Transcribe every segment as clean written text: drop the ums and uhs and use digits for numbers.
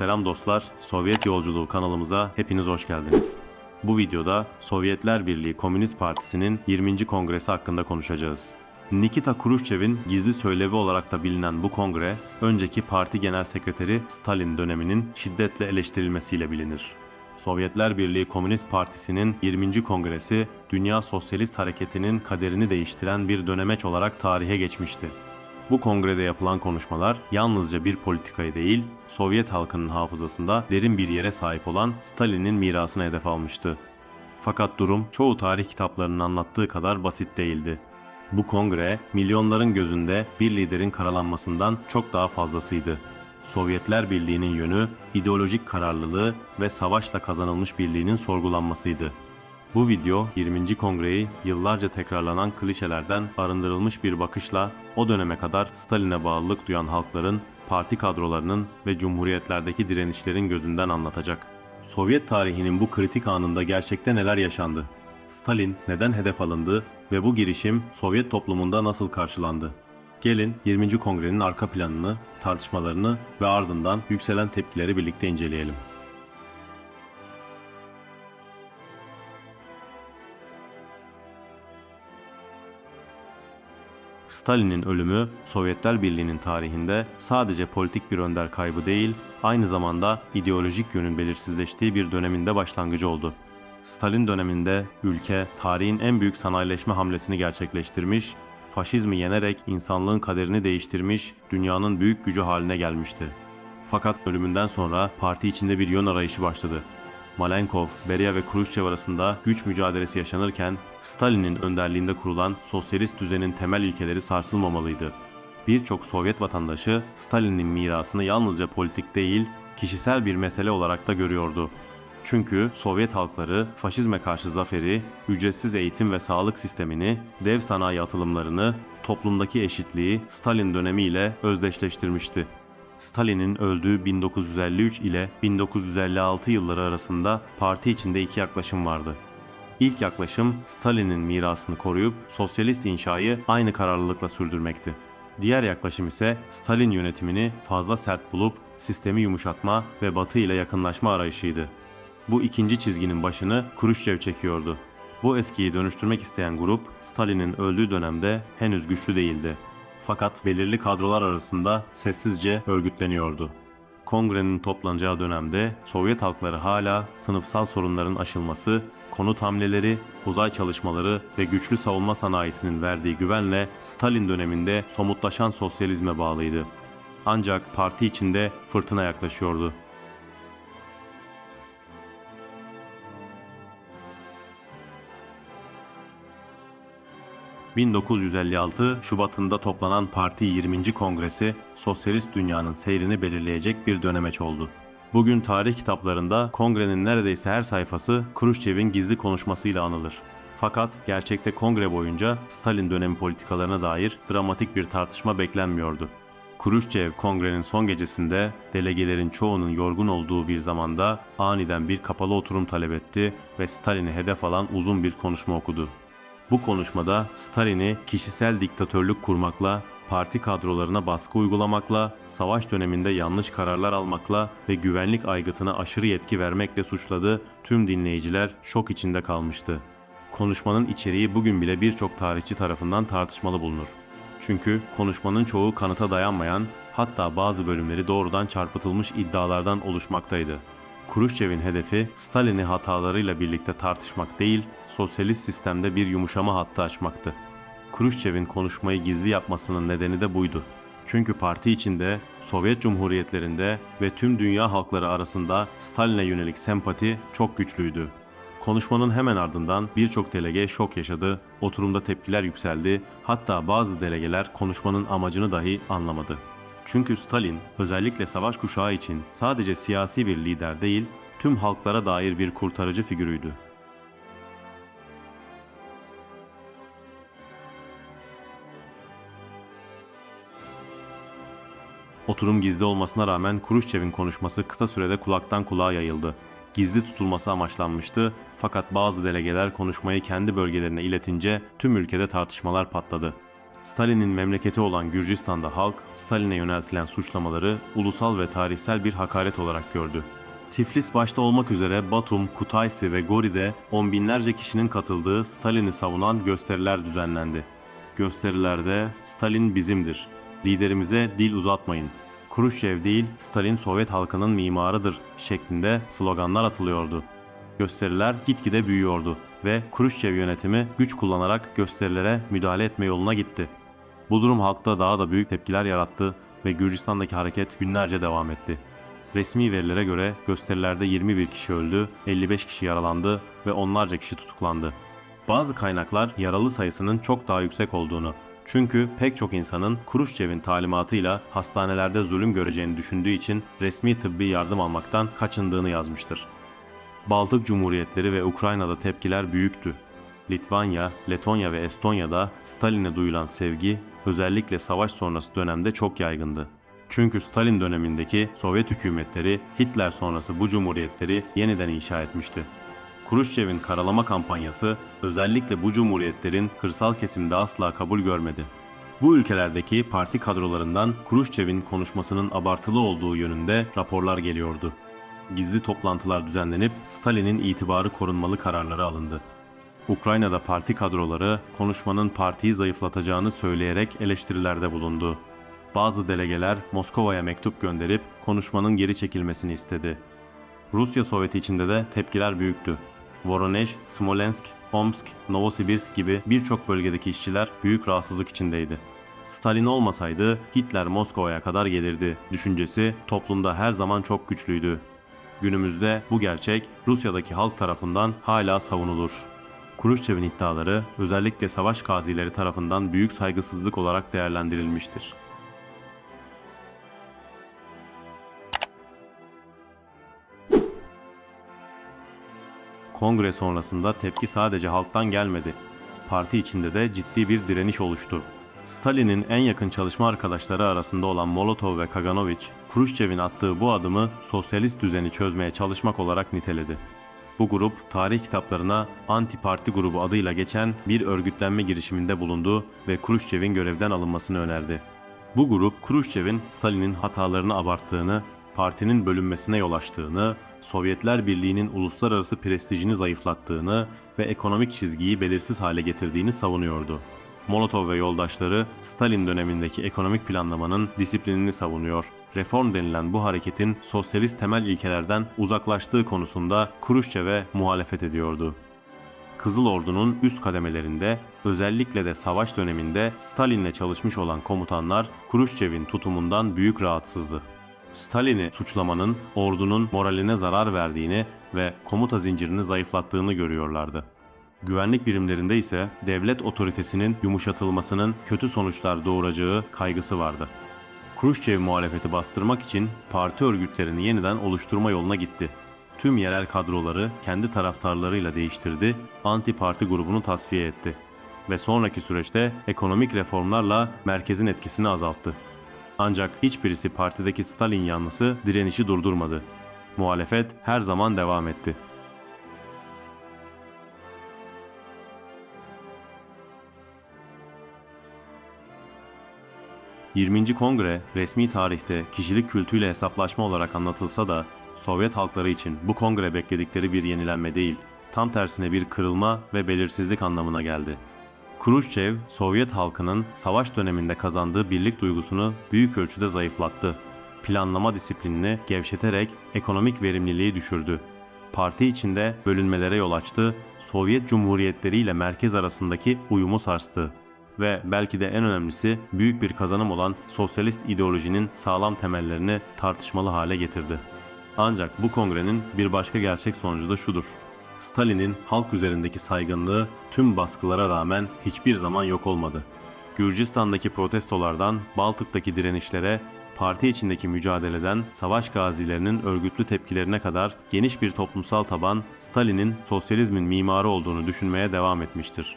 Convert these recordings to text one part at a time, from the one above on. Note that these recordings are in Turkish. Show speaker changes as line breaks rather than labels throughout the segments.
Selam dostlar, Sovyet Yolculuğu kanalımıza hepiniz hoş geldiniz. Bu videoda Sovyetler Birliği Komünist Partisi'nin 20. kongresi hakkında konuşacağız. Nikita Khrushchev'in gizli söylevi olarak da bilinen bu kongre, önceki parti genel sekreteri Stalin döneminin şiddetle eleştirilmesiyle bilinir. Sovyetler Birliği Komünist Partisi'nin 20. kongresi, Dünya Sosyalist Hareketi'nin kaderini değiştiren bir dönemeç olarak tarihe geçmişti. Bu kongrede yapılan konuşmalar yalnızca bir politikayı değil, Sovyet halkının hafızasında derin bir yere sahip olan Stalin'in mirasını hedef almıştı. Fakat durum çoğu tarih kitaplarının anlattığı kadar basit değildi. Bu kongre, milyonların gözünde bir liderin karalanmasından çok daha fazlasıydı. Sovyetler Birliği'nin yönü, ideolojik kararlılığı ve savaşla kazanılmış birliğinin sorgulanmasıydı. Bu video 20. kongreyi yıllarca tekrarlanan klişelerden arındırılmış bir bakışla o döneme kadar Stalin'e bağlılık duyan halkların, parti kadrolarının ve cumhuriyetlerdeki direnişlerin gözünden anlatacak. Sovyet tarihinin bu kritik anında gerçekte neler yaşandı? Stalin neden hedef alındı ve bu girişim Sovyet toplumunda nasıl karşılandı? Gelin 20. kongrenin arka planını, tartışmalarını ve ardından yükselen tepkileri birlikte inceleyelim. Stalin'in ölümü Sovyetler Birliği'nin tarihinde sadece politik bir önder kaybı değil, aynı zamanda ideolojik yönün belirsizleştiği bir döneminde başlangıcı oldu. Stalin döneminde ülke tarihin en büyük sanayileşme hamlesini gerçekleştirmiş, faşizmi yenerek insanlığın kaderini değiştirmiş, dünyanın büyük gücü haline gelmişti. Fakat ölümünden sonra parti içinde bir yön arayışı başladı. Malenkov, Beria ve Khrushchev arasında güç mücadelesi yaşanırken Stalin'in önderliğinde kurulan sosyalist düzenin temel ilkeleri sarsılmamalıydı. Birçok Sovyet vatandaşı Stalin'in mirasını yalnızca politik değil, kişisel bir mesele olarak da görüyordu. Çünkü Sovyet halkları faşizme karşı zaferi, ücretsiz eğitim ve sağlık sistemini, dev sanayi atılımlarını, toplumdaki eşitliği Stalin dönemiyle özdeşleştirmişti. Stalin'in öldüğü 1953 ile 1956 yılları arasında parti içinde iki yaklaşım vardı. İlk yaklaşım Stalin'in mirasını koruyup sosyalist inşayı aynı kararlılıkla sürdürmekti. Diğer yaklaşım ise Stalin yönetimini fazla sert bulup sistemi yumuşatma ve Batı ile yakınlaşma arayışıydı. Bu ikinci çizginin başını Khrushchev çekiyordu. Bu eskiyi dönüştürmek isteyen grup Stalin'in öldüğü dönemde henüz güçlü değildi. Fakat belirli kadrolar arasında sessizce örgütleniyordu. Kongrenin toplanacağı dönemde Sovyet halkları hala sınıfsal sorunların aşılması, konut hamleleri, uzay çalışmaları ve güçlü savunma sanayisinin verdiği güvenle Stalin döneminde somutlaşan sosyalizme bağlıydı. Ancak parti içinde fırtına yaklaşıyordu. 1956 Şubat'ında toplanan Parti 20. Kongresi, sosyalist dünyanın seyrini belirleyecek bir dönemeç oldu. Bugün tarih kitaplarında kongrenin neredeyse her sayfası Khrushchev'in gizli konuşmasıyla anılır. Fakat gerçekte kongre boyunca Stalin dönemi politikalarına dair dramatik bir tartışma beklenmiyordu. Khrushchev kongrenin son gecesinde delegelerin çoğunun yorgun olduğu bir zamanda aniden bir kapalı oturum talep etti ve Stalin'i hedef alan uzun bir konuşma okudu. Bu konuşmada Stalin'i kişisel diktatörlük kurmakla, parti kadrolarına baskı uygulamakla, savaş döneminde yanlış kararlar almakla ve güvenlik aygıtına aşırı yetki vermekle suçladı. Tüm dinleyiciler şok içinde kalmıştı. Konuşmanın içeriği bugün bile birçok tarihçi tarafından tartışmalı bulunur. Çünkü konuşmanın çoğu kanıta dayanmayan, hatta bazı bölümleri doğrudan çarpıtılmış iddialardan oluşmaktaydı. Khrushchev'in hedefi Stalin'i hatalarıyla birlikte tartışmak değil, sosyalist sistemde bir yumuşama hattı açmaktı. Khrushchev'in konuşmayı gizli yapmasının nedeni de buydu. Çünkü parti içinde, Sovyet Cumhuriyetlerinde ve tüm dünya halkları arasında Stalin'e yönelik sempati çok güçlüydü. Konuşmanın hemen ardından birçok delege şok yaşadı, oturumda tepkiler yükseldi, hatta bazı delegeler konuşmanın amacını dahi anlamadı. Çünkü Stalin özellikle savaş kuşağı için sadece siyasi bir lider değil, tüm halklara dair bir kurtarıcı figürüydü. Oturum gizli olmasına rağmen Khrushchev'in konuşması kısa sürede kulaktan kulağa yayıldı. Gizli tutulması amaçlanmıştı fakat bazı delegeler konuşmayı kendi bölgelerine iletince tüm ülkede tartışmalar patladı. Stalin'in memleketi olan Gürcistan'da halk, Stalin'e yöneltilen suçlamaları ulusal ve tarihsel bir hakaret olarak gördü. Tiflis başta olmak üzere Batum, Kutaisi ve Gori'de on binlerce kişinin katıldığı Stalin'i savunan gösteriler düzenlendi. Gösterilerde "Stalin bizimdir, liderimize dil uzatmayın, Kruşçev değil Stalin Sovyet halkının mimarıdır" şeklinde sloganlar atılıyordu. Gösteriler gitgide büyüyordu ve Kruşçev yönetimi güç kullanarak gösterilere müdahale etme yoluna gitti. Bu durum halkta daha da büyük tepkiler yarattı ve Gürcistan'daki hareket günlerce devam etti. Resmi verilere göre gösterilerde 21 kişi öldü, 55 kişi yaralandı ve onlarca kişi tutuklandı. Bazı kaynaklar yaralı sayısının çok daha yüksek olduğunu, çünkü pek çok insanın Kruşçev'in talimatıyla hastanelerde zulüm göreceğini düşündüğü için resmi tıbbi yardım almaktan kaçındığını yazmıştır. Baltık Cumhuriyetleri ve Ukrayna'da tepkiler büyüktü. Litvanya, Letonya ve Estonya'da Stalin'e duyulan sevgi özellikle savaş sonrası dönemde çok yaygındı. Çünkü Stalin dönemindeki Sovyet hükümetleri Hitler sonrası bu cumhuriyetleri yeniden inşa etmişti. Kruşçev'in karalama kampanyası özellikle bu cumhuriyetlerin kırsal kesimde asla kabul görmedi. Bu ülkelerdeki parti kadrolarından Kruşçev'in konuşmasının abartılı olduğu yönünde raporlar geliyordu. Gizli toplantılar düzenlenip Stalin'in itibarı korunmalı kararları alındı. Ukrayna'da parti kadroları konuşmanın partiyi zayıflatacağını söyleyerek eleştirilerde bulundu. Bazı delegeler Moskova'ya mektup gönderip konuşmanın geri çekilmesini istedi. Rusya Sovyeti içinde de tepkiler büyüktü. Voronezh, Smolensk, Omsk, Novosibirsk gibi birçok bölgedeki işçiler büyük rahatsızlık içindeydi. Stalin olmasaydı Hitler Moskova'ya kadar gelirdi düşüncesi toplumda her zaman çok güçlüydü. Günümüzde bu gerçek Rusya'daki halk tarafından hala savunulur. Kruşçev'in iddiaları özellikle savaş gazileri tarafından büyük saygısızlık olarak değerlendirilmiştir. Kongre sonrasında tepki sadece halktan gelmedi. Parti içinde de ciddi bir direniş oluştu. Stalin'in en yakın çalışma arkadaşları arasında olan Molotov ve Kaganoviç, Kruşçev'in attığı bu adımı sosyalist düzeni çözmeye çalışmak olarak niteledi. Bu grup, tarih kitaplarına anti-parti grubu adıyla geçen bir örgütlenme girişiminde bulundu ve Kruşçev'in görevden alınmasını önerdi. Bu grup, Kruşçev'in Stalin'in hatalarını abarttığını, partinin bölünmesine yol açtığını, Sovyetler Birliği'nin uluslararası prestijini zayıflattığını ve ekonomik çizgiyi belirsiz hale getirdiğini savunuyordu. Molotov ve yoldaşları Stalin dönemindeki ekonomik planlamanın disiplinini savunuyor. Reform denilen bu hareketin sosyalist temel ilkelerden uzaklaştığı konusunda Kruşçev'e muhalefet ediyordu. Kızıl Ordu'nun üst kademelerinde, özellikle de savaş döneminde Stalin'le çalışmış olan komutanlar Kruşçev'in tutumundan büyük rahatsızdı. Stalin'i suçlamanın ordunun moraline zarar verdiğini ve komuta zincirini zayıflattığını görüyorlardı. Güvenlik birimlerinde ise devlet otoritesinin yumuşatılmasının kötü sonuçlar doğuracağı kaygısı vardı. Kruşçev muhalefeti bastırmak için parti örgütlerini yeniden oluşturma yoluna gitti. Tüm yerel kadroları kendi taraftarlarıyla değiştirdi, anti-parti grubunu tasfiye etti ve sonraki süreçte ekonomik reformlarla merkezin etkisini azalttı. Ancak hiçbirisi partideki Stalin yanlısı direnişi durdurmadı. Muhalefet her zaman devam etti. 20. Kongre resmi tarihte kişilik kültüyle hesaplaşma olarak anlatılsa da Sovyet halkları için bu kongre bekledikleri bir yenilenme değil, tam tersine bir kırılma ve belirsizlik anlamına geldi. Kruşçev, Sovyet halkının savaş döneminde kazandığı birlik duygusunu büyük ölçüde zayıflattı. Planlama disiplinini gevşeterek ekonomik verimliliği düşürdü. Parti içinde bölünmelere yol açtı, Sovyet Cumhuriyetleri ile merkez arasındaki uyumu sarstı. Ve belki de en önemlisi büyük bir kazanım olan sosyalist ideolojinin sağlam temellerini tartışmalı hale getirdi. Ancak bu kongrenin bir başka gerçek sonucu da şudur: Stalin'in halk üzerindeki saygınlığı tüm baskılara rağmen hiçbir zaman yok olmadı. Gürcistan'daki protestolardan Baltık'taki direnişlere, parti içindeki mücadeleden savaş gazilerinin örgütlü tepkilerine kadar geniş bir toplumsal taban Stalin'in sosyalizmin mimarı olduğunu düşünmeye devam etmiştir.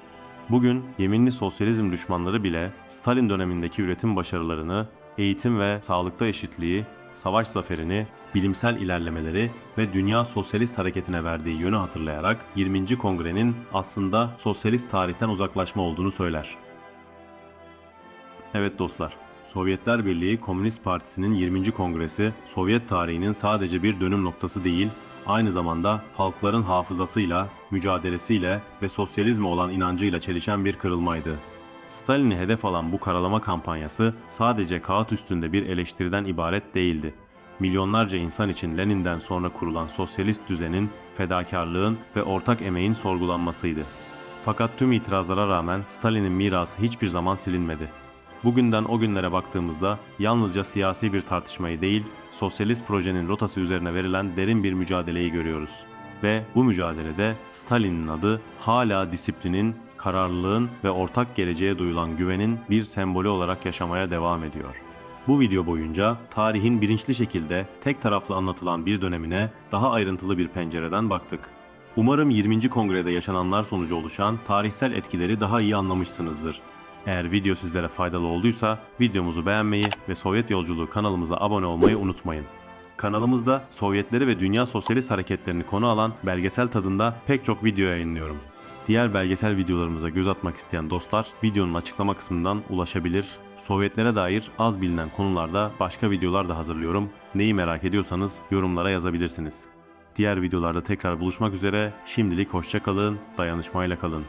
Bugün yeminli sosyalizm düşmanları bile Stalin dönemindeki üretim başarılarını, eğitim ve sağlıkta eşitliği, savaş zaferini, bilimsel ilerlemeleri ve dünya sosyalist hareketine verdiği yönü hatırlayarak 20. Kongre'nin aslında sosyalist tarihten uzaklaşma olduğunu söyler. Evet dostlar, Sovyetler Birliği Komünist Partisi'nin 20. Kongresi, Sovyet tarihinin sadece bir dönüm noktası değil, aynı zamanda halkların hafızasıyla, mücadelesiyle ve sosyalizme olan inancıyla çelişen bir kırılmaydı. Stalin'i hedef alan bu karalama kampanyası sadece kağıt üstünde bir eleştiriden ibaret değildi. Milyonlarca insan için Lenin'den sonra kurulan sosyalist düzenin, fedakarlığın ve ortak emeğin sorgulanmasıydı. Fakat tüm itirazlara rağmen Stalin'in mirası hiçbir zaman silinmedi. Bugünden o günlere baktığımızda yalnızca siyasi bir tartışmayı değil, sosyalist projenin rotası üzerine verilen derin bir mücadeleyi görüyoruz. Ve bu mücadelede Stalin'in adı hala disiplinin, kararlılığın ve ortak geleceğe duyulan güvenin bir sembolü olarak yaşamaya devam ediyor. Bu video boyunca tarihin bilinçli şekilde tek taraflı anlatılan bir dönemine daha ayrıntılı bir pencereden baktık. Umarım 20. Kongrede yaşananlar sonucu oluşan tarihsel etkileri daha iyi anlamışsınızdır. Eğer video sizlere faydalı olduysa videomuzu beğenmeyi ve Sovyet Yolculuğu kanalımıza abone olmayı unutmayın. Kanalımızda Sovyetleri ve dünya sosyalist hareketlerini konu alan belgesel tadında pek çok video yayınlıyorum. Diğer belgesel videolarımıza göz atmak isteyen dostlar videonun açıklama kısmından ulaşabilir. Sovyetlere dair az bilinen konularda başka videolar da hazırlıyorum. Neyi merak ediyorsanız yorumlara yazabilirsiniz. Diğer videolarda tekrar buluşmak üzere. Şimdilik hoşça kalın, dayanışmayla kalın.